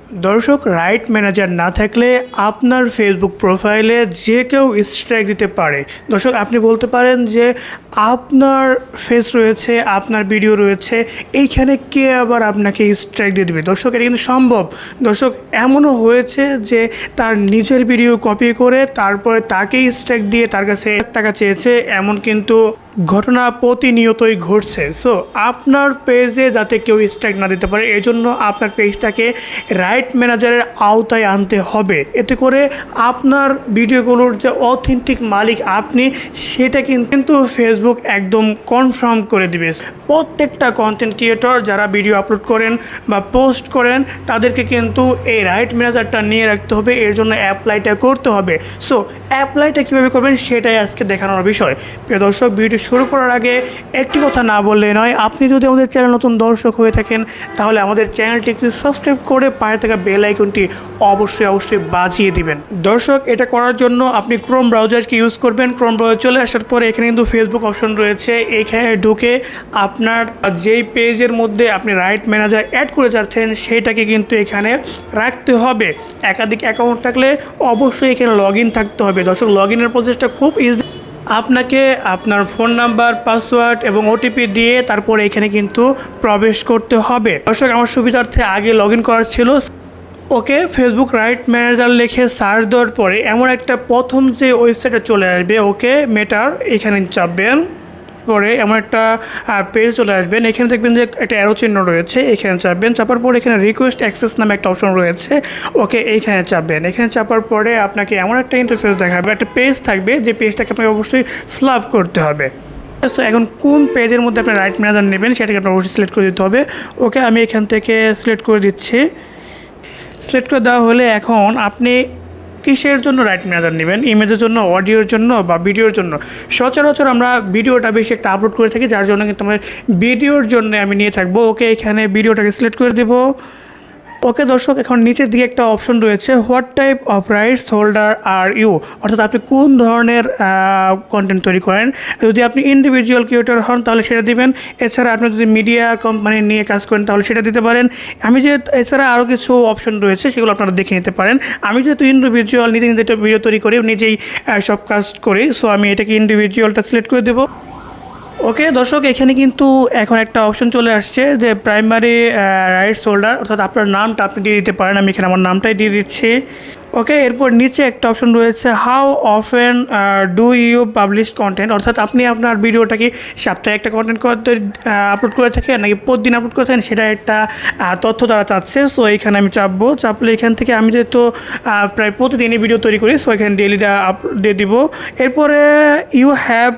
দর্শক, right manager না থাকলে আপনার ফেসবুক প্রোফাইলে যে কেউ স্ট্রাইক দিতে পারে। দর্শক, আপনি বলতে পারেন যে আপনার ফেস রয়েছে, আপনার ভিডিও রয়েছে, এইখানে কে আবার আপনাকে স্ট্রাইক দিয়ে দেবে? দর্শক, এটা কিন্তু সম্ভব। দর্শক, এমনও হয়েছে যে তার নিজের ভিডিও কপি করে তারপরে তাকেই স্ট্রাইক দিয়ে তার কাছে টাকা চেয়েছে, এমন কিন্তু ঘটনা প্রতিনিয়তই ঘটছে। সো আপনার পেজে যাতে কেউ স্ট্রাইক না দিতে পারে, এই জন্য আপনার পেজটাকে রাইট ম্যানেজারের আওতায় আনতে হবে। এতে করে আপনার ভিডিওগুলোর যে অথেন্টিক মালিক আপনি, সেটা কিন্তু ফেসবুক একদম কনফার্ম করে দিবে। প্রত্যেকটা কন্টেন্ট ক্রিয়েটর যারা ভিডিও আপলোড করেন বা পোস্ট করেন, তাদেরকে কিন্তু এই রাইট ম্যানেজারটা নিয়ে রাখতে হবে। এর জন্য অ্যাপ্লাইটা করতে হবে। সো অ্যাপ্লাইটা কীভাবে করবেন সেটাই আজকে দেখানোর বিষয়। প্রিয় দর্শক, ভিডিও শুরু করার আগে একটি কথা না বললে নয়, আপনি যদি আমাদের চ্যানেল নতুন দর্শক হয়ে থাকেন তাহলে আমাদের চ্যানেলটি একটু সাবস্ক্রাইব করে পাশে থাকা বেল আইকনটি অবশ্যই বাজিয়ে দিবেন। দর্শক, এটা করার জন্য আপনি ক্রোম ব্রাউজারকে ইউজ করবেন। ক্রোম ব্রাউজার চলে আসার পরে এখানে কিন্তু ফেসবুক অপশন রয়েছে। এখানে ঢুকে আপনার যেই পেজের মধ্যে আপনি রাইট ম্যানেজার অ্যাড করে যাচ্ছেন সেটাকে কিন্তু এখানে রাখতে হবে। একাধিক অ্যাকাউন্ট থাকলে অবশ্যই এখানে লগ ইন থাকতে হবে। দর্শক, লগ ইনের প্রসেসটা খুব ইজি। আপনাকে আপনার ফোন নাম্বার, পাসওয়ার্ড এবং ওটিপি দিয়ে তারপরে এখানে কিন্তু প্রবেশ করতে হবে। দর্শক, আমার সুবিধার্থে আগে লগ ইন করার ছিল। ওকে, ফেসবুক রাইট ম্যানেজার লিখে সার্চ দেওয়ার পরে এমন একটা প্রথম যে ওয়েবসাইটে চলে আসবে, ওকে মেটার, এখানে চাপবেন। পরে এমন একটা পেজ চলে আসবেন। এখানে দেখবেন যে একটা অ্যারো চিহ্ন রয়েছে, এখানে চাপবেন। চাপার পরে এখানে রিকোয়েস্ট অ্যাক্সেস নামে একটা অপশন রয়েছে, ওকে এইখানে চাপবেন। এখানে চাপার পরে আপনাকে এমন একটা ইন্টারফেস দেখাবে, একটা পেজ থাকবে, যে পেজটাকে আপনাকে অবশ্যই ফ্লাপ করতে হবে। সো এখন কোন পেজের মধ্যে আপনি রাইট ম্যানেজার নেবেন সেটাকে আপনার অবশ্যই সিলেক্ট করে দিতে হবে। ওকে, আমি এখান থেকে সিলেক্ট করে দিচ্ছি। সিলেক্ট করে দেওয়া হলে এখন আপনি কিসের জন্য রাইট ম্যানেজার নেবেন, ইমেজের জন্য, অডিওর জন্য বা ভিডিওর জন্য? সচরাচর আমরা ভিডিওটা বেশি একটা আপলোড করে থাকি, যার জন্য কিন্তু আমার ভিডিওর জন্য আমি নিয়ে থাকবো। ওকে, এখানে ভিডিওটাকে সিলেক্ট করে দেবো। ওকে দর্শক, এখন নিচের দিকে একটা অপশন রয়েছে, what type of rights holder are you, অর্থাৎ আপনি কোন ধরনের কন্টেন্ট তৈরি করেন। যদি আপনি ইন্ডিভিজুয়াল ক্রিয়েটর হন তাহলে সেটা দিবেন। এছাড়া আপনি যদি মিডিয়া কোম্পানি নিয়ে কাজ করেন তাহলে সেটা দিতে পারেন। এছাড়া আরও কিছু অপশন রয়েছে, সেগুলো আপনারা দেখে নিতে পারেন। আমি যেহেতু ইন্ডিভিজুয়াল, নিজে নিজে ভিডিও তৈরি করি, নিজেই সব কাজ করি, সো আমি এটাকে ইন্ডিভিজুয়ালটা সিলেক্ট করে দেবো। ওকে দর্শক, এখানে কিন্তু এখন একটা অপশন চলে আসছে যে প্রাইমারি রাইটস হোল্ডার, অর্থাৎ আপনার নামটা আপনি দিয়ে দিতে পারেন। আমি এখানে আমার নামটাই দিয়ে দিচ্ছি। ওকে, এরপর নিচে একটা অপশন রয়েছে, how often do you publish content, অর্থাৎ আপনি আপনার ভিডিওটা কি সপ্তাহে একটা কন্টেন্ট আপলোড করে থাকেন নাকি প্রতিদিন আপলোড করে থাকেন, সেটা একটা তথ্য তারা চাচ্ছে। সো এখানে আমি চাপলে এখান থেকে আমি যেহেতু প্রায় প্রতিদিনই ভিডিও তৈরি করি, সো এখানে ডেলিটা দিয়ে দিব। এরপরে you have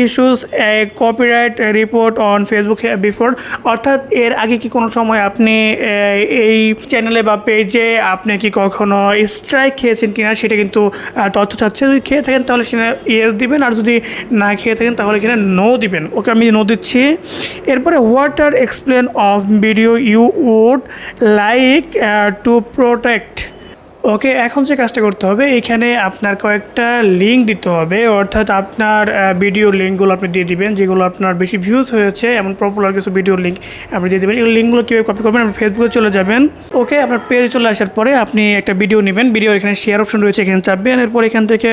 issues a copyright report on Facebook before, অর্থাৎ এর আগে কি কোনো সময় আপনি এই চ্যানেলে বা পেজে আপনি কি কখনো খেয়েছেন কিনা সেটা কিন্তু তথ্য চাচ্ছে। যদি খেয়ে থাকেন তাহলে সেখানে ইয়েস দিবেন, আর যদি না খেয়ে থাকেন তাহলে এখানে নো দিবেন। ওকে, আমি নো দিচ্ছি। এরপরে what are explain of video you would like to protect. Okay, এখন যে কাজটা করতে হবে, এখানে আপনার কয়েকটা লিঙ্ক দিতে হবে, অর্থাৎ আপনার ভিডিও লিঙ্কগুলো আপনি দিয়ে দিবেন, যেগুলো আপনার বেশি ভিউজ হয়েছে, এমন পপুলার কিছু ভিডিও লিঙ্ক আপনি দিয়ে দেবেন। এই লিঙ্কগুলো কীভাবে কপি করবেন, আপনি ফেসবুকে চলে যাবেন। ওকে, আপনার পেজে চলে আসার পরে আপনি একটা ভিডিও নেবেন, ভিডিওর এখানে শেয়ার অপশন রয়েছে, এখানে চাপবেন। এরপর এখান থেকে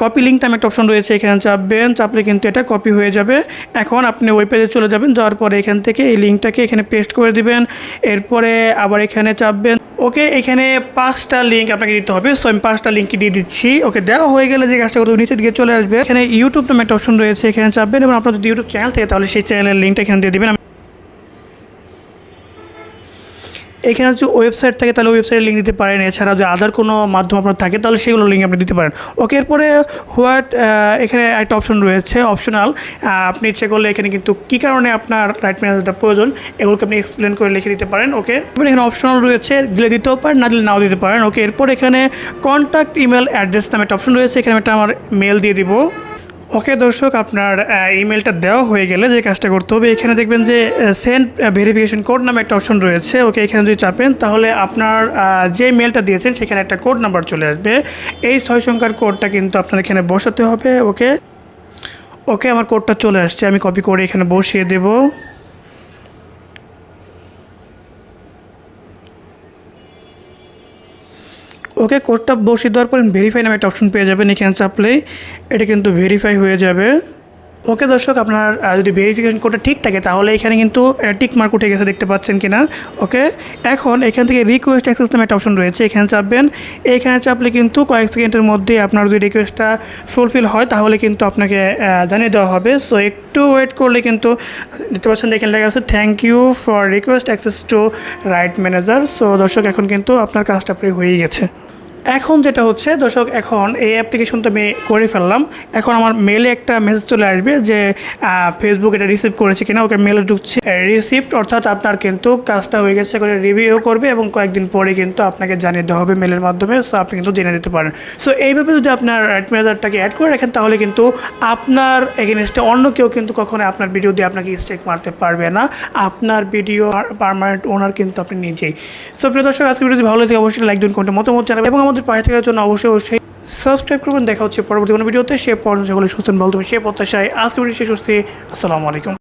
কপি লিঙ্ক নামে একটা অপশন রয়েছে, এখানে চাপবেন। চাপলে কিন্তু এটা কপি হয়ে যাবে। এখন আপনি ওই পেজে চলে যাবেন, যাওয়ার পরে এখান থেকে এই লিঙ্কটাকে এখানে পেস্ট করে দিবেন। এরপরে আবার এখানে চাপবেন। ওকে, এখানে 5টা লিঙ্ক আপনাকে দিতে হবে। সো আমি 5টা লিঙ্কই দিয়ে দিচ্ছি। ওকে, দেওয়া হয়ে গেলে যে কাজটা করতে নিচের দিকে চলে আসবে, এখানে ইউটিউব নামে একটা অপশন রয়েছে, এখানে চাপবেন এবং আপনার যদি ইউটিউব চ্যানেল থাকে তাহলে সেই চ্যানেলের লিঙ্কটা এখানে দিয়ে দেবেন। এখানে যদি ওয়েবসাইট থাকে তাহলে ওয়েবসাইটের লিঙ্ক দিতে পারেন। এছাড়া যদি আদার কোনো মাধ্যম আপনার থাকে তাহলে সেগুলো লিঙ্ক আপনি দিতে পারেন। ওকে, এরপরে এখানে একটা অপশন রয়েছে অপশনাল, আপনি ইচ্ছে করলে এখানে কিন্তু কী কারণে আপনার রাইট ম্যানেজারটা প্রয়োজন এগুলোকে আপনি এক্সপ্লেন করে লিখে দিতে পারেন। ওকে, এখানে অপশনাল রয়েছে, দিলে দিতেও পারেন, না দিলে নাও দিতে পারেন। ওকে, এরপর এখানে কন্ট্যাক্ট ইমেল অ্যাড্রেস নামে একটা অপশন রয়েছে, এখানে একটা আমার মেল দিয়ে দিব। ওকে দর্শক, আপনার ইমেলটা দেওয়া হয়ে গেলে যে কাজটা করতে হবে, এখানে দেখবেন যে সেন্ড ভেরিফিকেশন কোড নামে একটা অপশন রয়েছে। ওকে, এখানে যদি চাপেন তাহলে আপনার যে মেলটা দিয়েছেন সেখানে একটা কোড নাম্বার চলে আসবে। এই 6 সংখ্যার কোডটা কিন্তু আপনার এখানে বসাতে হবে। ওকে ওকে, আমার কোডটা চলে আসছে, আমি কপি করে এখানে বসিয়ে দেব। ওকে, কোডটা বসিয়ে দেওয়ার পর ভেরিফাই নামে একটা অপশন পেয়ে যাবেন। এখানে চাপলেই এটা কিন্তু ভেরিফাই হয়ে যাবে। ওকে দর্শক, আপনার যদি ভেরিফিকেশন কোডটা ঠিক থাকে তাহলে এখানে কিন্তু টিক মার্ক উঠে গেছে, দেখতে পাচ্ছেন কিনা। ওকে, এখন এখান থেকে রিকোয়েস্ট অ্যাক্সেস নামে একটা অপশন রয়েছে, এখানে চাপবেন। এখানে চাপলে কিন্তু কয়েক সেকেন্ডের মধ্যে আপনার যদি রিকোয়েস্টটা ফুলফিল হয় তাহলে কিন্তু আপনাকে জানিয়ে দেওয়া হবে। সো একটু ওয়েট করলে কিন্তু দেখতে পাচ্ছেন, এখানে লেখা আছে thank you for request access to right manager. So দর্শক, এখন কিন্তু আপনার কাজটা প্রায় হয়েই গেছে। এখন যেটা হচ্ছে দর্শক, এখন এই অ্যাপ্লিকেশনটা আমি করে ফেললাম। এখন আমার মেলে একটা মেসেজ চলে আসবে যে ফেসবুক এটা রিসিভ করেছে কিনা। ওকে, মেলে ঢুকছে রিসিপ্ট, অর্থাৎ আপনার কিন্তু কাজটা হয়ে গেছে করে রিভিউ করবে এবং কয়েকদিন পরে কিন্তু আপনাকে জানিয়ে দেওয়া হবে মেলের মাধ্যমে। সো আপনি কিন্তু জেনে দিতে পারেন। সো এইভাবে যদি আপনার রাইট ম্যানেজারটাকে অ্যাড করে রাখেন তাহলে কিন্তু আপনার এগেনস্টে অন্য কেউ কিন্তু কখনো আপনার ভিডিও দিয়ে আপনাকে স্ট্রাইক মারতে পারবে না। আপনার ভিডিও পার্মানেন্ট ওনার কিন্তু আপনি নিজেই। সো প্রিয় দর্শক, আজকে ভিডিও ভালো লাগে অবশ্যই লাইক দিন, কমেন্টে মতামত জানাবেন এবং আমাদের পাশে থাকার জন্য অবশ্যই সাবস্ক্রাইব করবেন। দেখা হচ্ছে পরবর্তী কোনো ভিডিওতে। সে পর্যন্ত সকলে সুস্থ ভালো থাকবেন সে প্রত্যাশায় আজকে ভিডিও শেষ করছি। আসসালামু আলাইকুম।